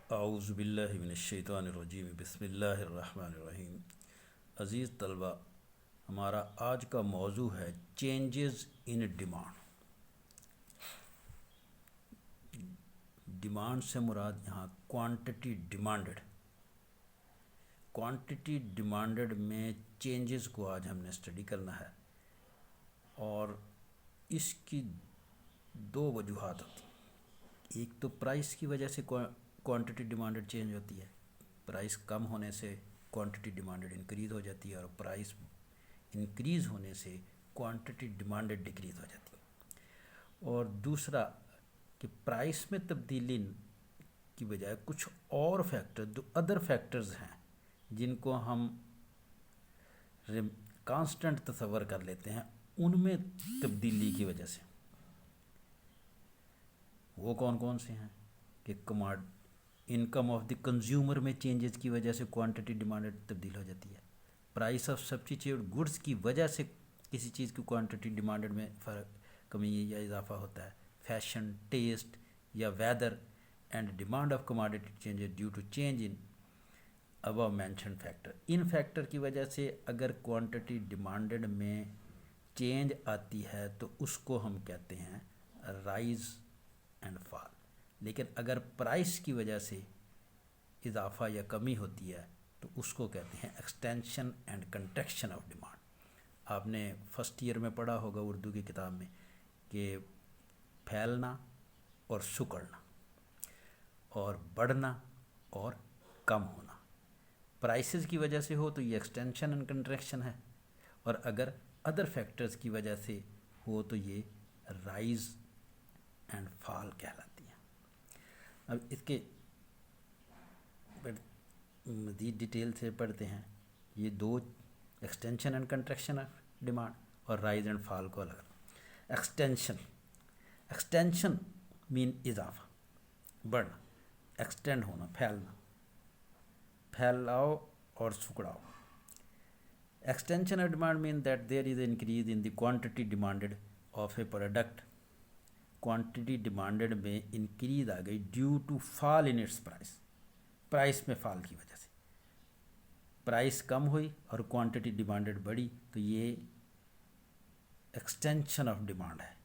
आऊज़ुबिल्लाहि मिनश्शैतानिर्रजीम बिस्मिल्लाहिर्रहमानिर्रहीम। अज़ीज़ तलबा, हमारा आज का मौजू है चेंजेस इन डिमांड। डिमांड से मुराद यहाँ क्वांटिटी डिमांडेड। क्वांटिटी डिमांडेड में चेंजेस को आज हमने स्टडी करना है और इसकी दो वजूहात होती हैं। एक तो प्राइस की वजह से क्वांटिटी डिमांडेड चेंज होती है। प्राइस कम होने से क्वांटिटी डिमांडेड इंक्रीज़ हो जाती है और प्राइस इंक्रीज़ होने से क्वांटिटी डिमांडेड डिक्रीज़ हो जाती है। और दूसरा कि प्राइस में तब्दीली की बजाय कुछ और फैक्टर जो अदर फैक्टर्स हैं जिनको हम कांस्टेंट तस्वर कर लेते हैं, उनमें तब्दीली की वजह से वो कौन कौन से हैं कि इनकम ऑफ द कंज्यूमर में चेंजेस की वजह से क्वांटिटी डिमांडेड तब्दील हो जाती है। प्राइस ऑफ सब्स्टिट्यूट गुड्स की वजह से किसी चीज़ की क्वांटिटी डिमांडेड में फ़र्क कमी या इजाफा होता है। फैशन, टेस्ट या weather and demand of commodity changes due to change in above mention factor. इन फैक्टर की वजह से अगर क्वांटिटी डिमांडेड में चेंज आती है तो उसको हम कहते हैं राइज एंड फॉल। लेकिन अगर प्राइस की वजह से इजाफा या कमी होती है तो उसको कहते हैं extension and contraction of demand. आपने फर्स्ट ईयर में पढ़ा होगा उर्दू की किताब में कि फैलना और सिकुड़ना और बढ़ना और कम होना प्राइसेस की वजह से हो तो ये एक्सटेंशन एंड कंट्रैक्शन है, और अगर अदर फैक्टर्स की वजह से हो तो ये राइज एंड फॉल कहलाती है। अब इसके मज़ीद डिटेल से पढ़ते हैं। ये दो extension and contraction of demand और राइज एंड फॉल को अलग अलग। एक्सटेंशन मीन इजाफा, बढ़ना, एक्सटेंड होना, फैलना, फैलाओ और सिकुड़ाओ। Extension of demand mean that there is increase in the quantity demanded of a product. Quantity demanded में इंक्रीज आ गई due to fall in its price. Price में फॉल की वजह से प्राइस कम हुई और क्वांटिटी डिमांडेड बढ़ी तो ये एक्सटेंशन ऑफ डिमांड है।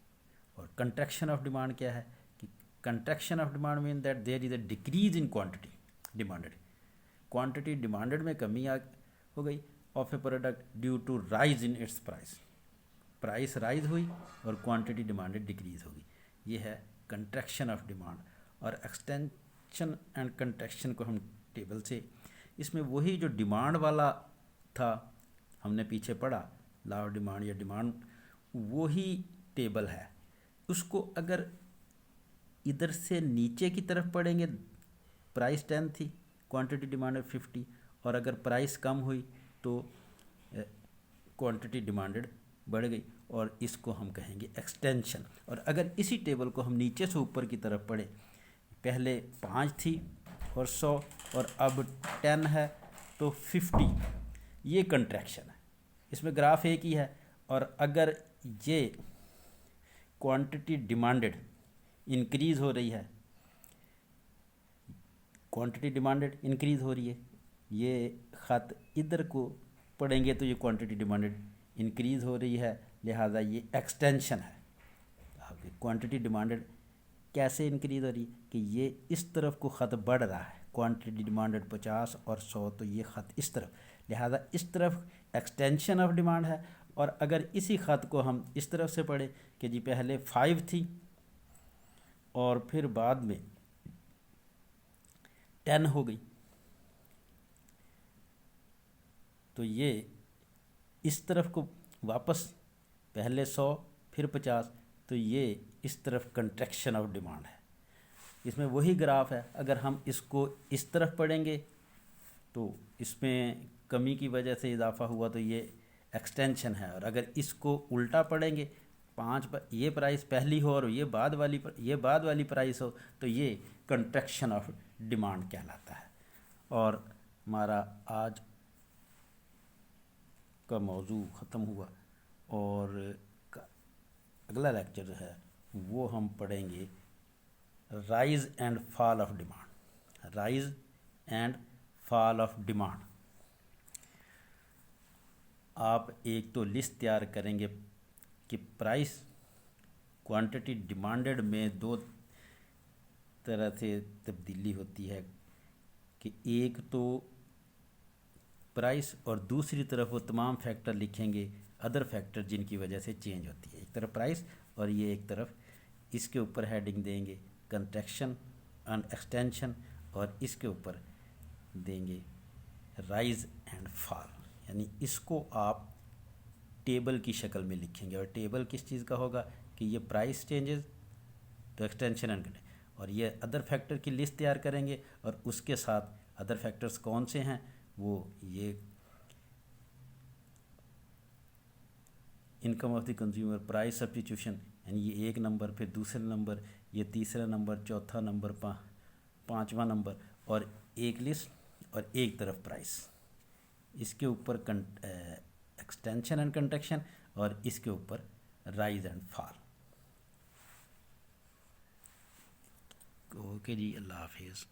और कंट्रैक्शन ऑफ डिमांड क्या है कि contraction of demand mean that there is a decrease in quantity demanded. Quantity demanded में कमी हो गई of a product due to rise in its price. Price rise हुई और क्वांटिटी डिमांडेड डिक्रीज होगी। ये है कंट्रैक्शन ऑफ डिमांड। और एक्सटेंशन एंड कंट्रैक्शन को हम टेबल से, इसमें वही जो डिमांड वाला था हमने पीछे पढ़ा, लॉ ऑफ डिमांड या डिमांड, वही टेबल है। उसको अगर इधर से नीचे की तरफ पढ़ेंगे, प्राइस 10 थी, क्वांटिटी डिमांडेड 50, और अगर प्राइस कम हुई तो क्वांटिटी डिमांडेड बढ़ गई, और इसको हम कहेंगे एक्सटेंशन। और अगर इसी टेबल को हम नीचे से ऊपर की तरफ पढ़े, पहले 5 थी और 100 और अब 10 है तो 50, ये कंट्रैक्शन है। इसमें ग्राफ एक ही है। और अगर ये क्वांटिटी डिमांडेड इंक्रीज़ हो रही है, क्वांटिटी डिमांडेड इंक्रीज़ हो रही है, ये ख़त इधर को पढ़ेंगे तो ये क्वांटिटी डिमांडेड इंक्रीज़ हो रही है, लिहाजा ये एक्सटेंशन है। आपकी क्वांटिटी डिमांडेड कैसे इंक्रीज़ हो रही है कि ये इस तरफ को ख़त बढ़ रहा है। क्वांटिटी डिमांडेड 50 और 100 तो ये ख़त इस तरफ, लिहाजा इस तरफ एक्सटेंशन ऑफ डिमांड है। और अगर इसी ख़त को हम इस तरफ से पढ़े कि जी पहले 5 थी और फिर बाद में 10 हो गई, तो ये इस तरफ को वापस, पहले 100 फिर 50, तो ये इस तरफ कंट्रैक्शन ऑफ डिमांड है। इसमें वही ग्राफ है। अगर हम इसको इस तरफ पढ़ेंगे तो इसमें कमी की वजह से इजाफा हुआ तो ये एक्सटेंशन है। और अगर इसको उल्टा पढ़ेंगे, 5 पर ये प्राइस पहली हो और ये बाद वाली प्राइस हो तो ये कंट्रैक्शन ऑफ डिमांड कहलाता है। और हमारा आज का मौजू ख़त्म हुआ और अगला लेक्चर जो है वो हम पढ़ेंगे rise and fall of demand. Rise and fall of demand. आप एक तो लिस्ट तैयार करेंगे कि प्राइस क्वांटिटी डिमांडेड में दो तरह से तब्दीली होती है कि एक तो प्राइस और दूसरी तरफ वो तमाम फैक्टर लिखेंगे अदर फैक्टर जिनकी वजह से चेंज होती है। एक तरफ प्राइस और ये एक तरफ इसके ऊपर हेडिंग देंगे कंट्रैक्शन एंड एक्सटेंशन और इसके ऊपर देंगे राइज एंड फॉल। यानी इसको आप टेबल की शक्ल में लिखेंगे और टेबल किस चीज़ का होगा कि ये प्राइस चेंजेस तो एक्सटेंशन एंड और ये अदर फैक्टर की लिस्ट तैयार करेंगे और उसके साथ अदर फैक्टर्स कौन से हैं वो ये income of the consumer, price substitution, यानी ये एक नंबर, फिर दूसरा नंबर, ये तीसरा नंबर, चौथा नंबर, पांचवा नंबर और एक लिस्ट और एक तरफ प्राइस। इसके ऊपर एक्सटेंशन एंड कंट्रैक्शन और इसके ऊपर राइज एंड फॉल। ओके जी, अल्लाह हाफिज़।